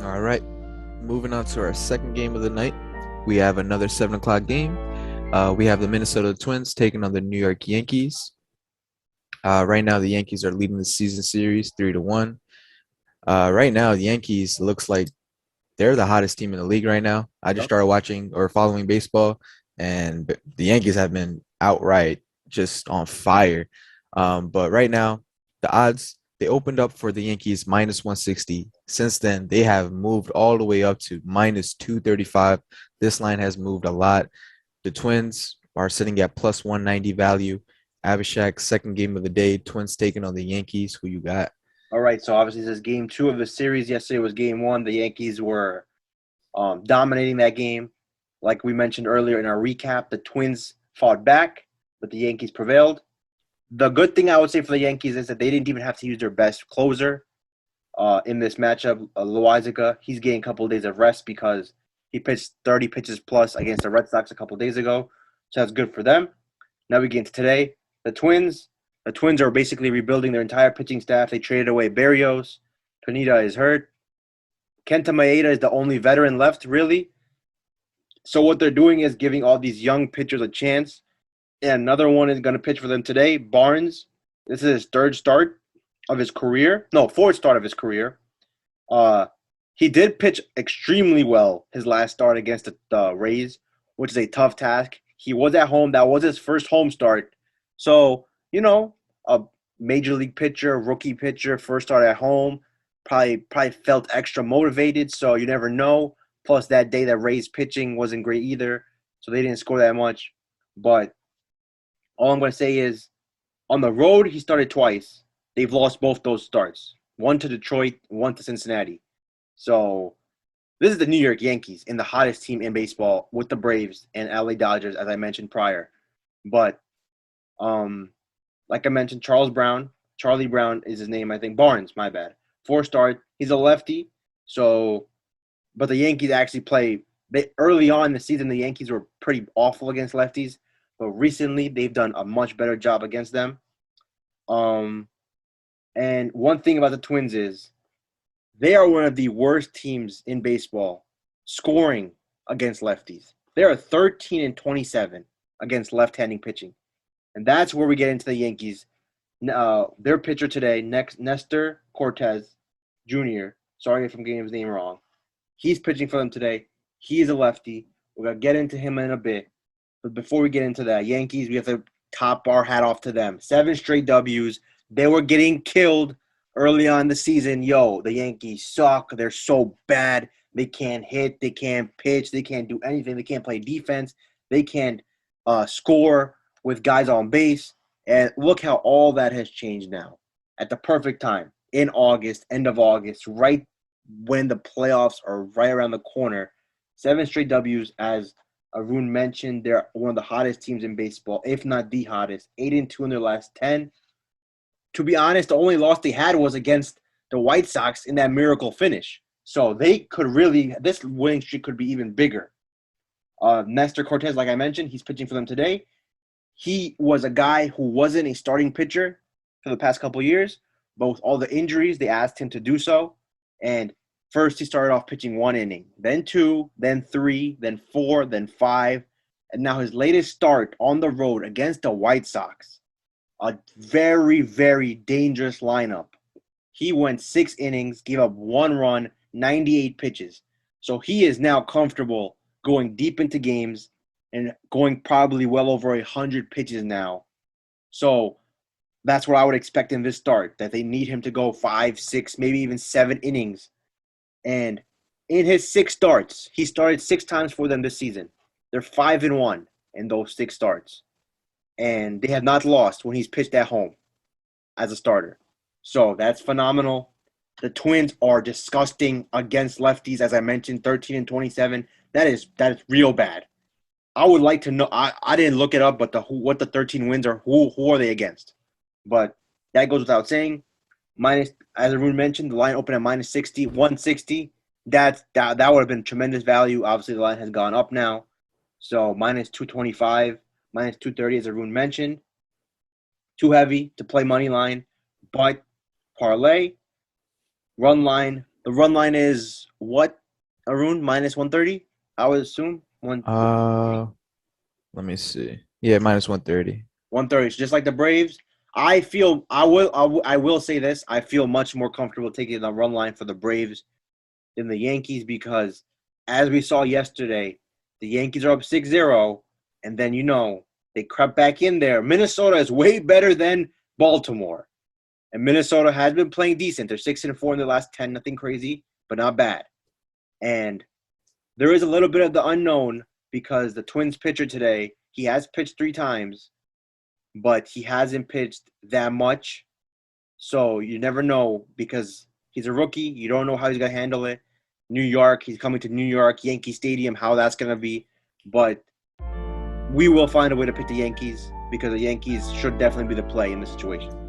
All right. Moving on to our second game of the night. We have another 7 o'clock game. We have the Minnesota Twins taking on the New York Yankees. Right now, the Yankees are leading the season series 3-1. Right now, the Yankees looks like they're the hottest team in the league right now. I just Yep. started watching or following baseball, and the Yankees have been outright just on fire. But right now, the odds they opened up for the Yankees minus 160. Since then, they have moved all the way up to minus 235. This line has moved a lot. The Twins are sitting at plus 190 value. Abhishek, second game of the day. Twins taking on the Yankees. Who you got? All right. So obviously, this is game two of the series. Yesterday was game one. The Yankees were dominating that game. Like we mentioned earlier in our recap, the Twins fought back, but the Yankees prevailed. The good thing I would say for the Yankees is that they didn't even have to use their best closer in this matchup. Loizaga, he's getting a couple of days of rest because he pitched 30 pitches plus against the Red Sox a couple of days ago. So that's good for them. Now we get into today. The Twins. The Twins are basically rebuilding their entire pitching staff. They traded away Berrios. Pineda is hurt. Kenta Maeda is the only veteran left, really. So what they're doing is giving all these young pitchers a chance. And another one is going to pitch for them today, Barnes. This is his third start of his career. No, fourth start of his career. Uh, he did pitch extremely well his last start against the Rays, which is a tough task. He was at home. That was his first home start. So, a major league pitcher, rookie pitcher, first start at home, probably felt extra motivated. So you never know. Plus that day that Rays pitching wasn't great either. So they didn't score that much. But all I'm going to say is on the road, he started twice. They've lost both those starts. One to Detroit, one to Cincinnati. So this is the New York Yankees and the hottest team in baseball with the Braves and LA Dodgers, as I mentioned prior. But like I mentioned, Charlie Brown is his name, I think. Barnes, my bad. 4 start. He's a lefty. So, but the Yankees actually play. They early on in the season, the Yankees were pretty awful against lefties, but recently they've done a much better job against them. Um, and one thing about the Twins is they are one of the worst teams in baseball scoring against lefties. They are 13 and 27 against left-handing pitching. And that's where we get into the Yankees. Their pitcher today, Nestor Cortez Jr. Sorry if I'm getting his name wrong. He's pitching for them today. He's a lefty. We're going to get into him in a bit. But before we get into that, Yankees, we have to top our hat off to them. 7 straight W's. They were getting killed early on in the season. Yo, the Yankees suck. They're so bad. They can't hit. They can't pitch. They can't do anything. They can't play defense. They can't score with guys on base. And look how all that has changed now at the perfect time in August, end of August, right when the playoffs are right around the corner. 7 straight W's, as Arun mentioned. They're one of the hottest teams in baseball, if not the hottest. 8-2 in their last 10. To be honest, the only loss they had was against the White Sox in that miracle finish. So they could really, this winning streak could be even bigger. Nestor Cortez, like I mentioned, he's pitching for them today. He was a guy who wasn't a starting pitcher for the past couple of years, but with all the injuries, they asked him to do so. And first, he started off pitching 1 inning, then 2, then 3, then 4, then 5. And now his latest start on the road against the White Sox, a very, very dangerous lineup. He went 6 innings, gave up 1 run, 98 pitches. So he is now comfortable going deep into games and going probably well over 100 pitches now. So that's what I would expect in this start, that they need him to go 5, 6, maybe even 7 innings. And in his 6 starts, he started 6 times for them this season. They're 5-1 in those 6 starts. And they have not lost when he's pitched at home as a starter. So that's phenomenal. The Twins are disgusting against lefties, as I mentioned, 13 and 27. That is real bad. I would like to know. I didn't look it up, but what the 13 wins are. Who are they against? But that goes without saying. Minus, as Arun mentioned, the line opened at minus 60, 160. That would have been tremendous value. Obviously, the line has gone up now. So minus 225, minus 230, as Arun mentioned. Too heavy to play money line, but parlay, run line, The run line is what, Arun? Minus 130, I would assume. Uh, let me see. Yeah, minus 130. 130. So just like the Braves, I will say this. I feel much more comfortable taking the run line for the Braves than the Yankees because, as we saw yesterday, the Yankees are up 6-0, and then, they crept back in there. Minnesota is way better than Baltimore. And Minnesota has been playing decent. They're 6-4 in the last 10, nothing crazy, but not bad. And there is a little bit of the unknown because the Twins pitcher today, he has pitched 3 times, but he hasn't pitched that much. So you never know because he's a rookie. You don't know how he's going to handle it. New York, he's coming to New York, Yankee Stadium, how that's going to be. But we will find a way to pick the Yankees because the Yankees should definitely be the play in this situation.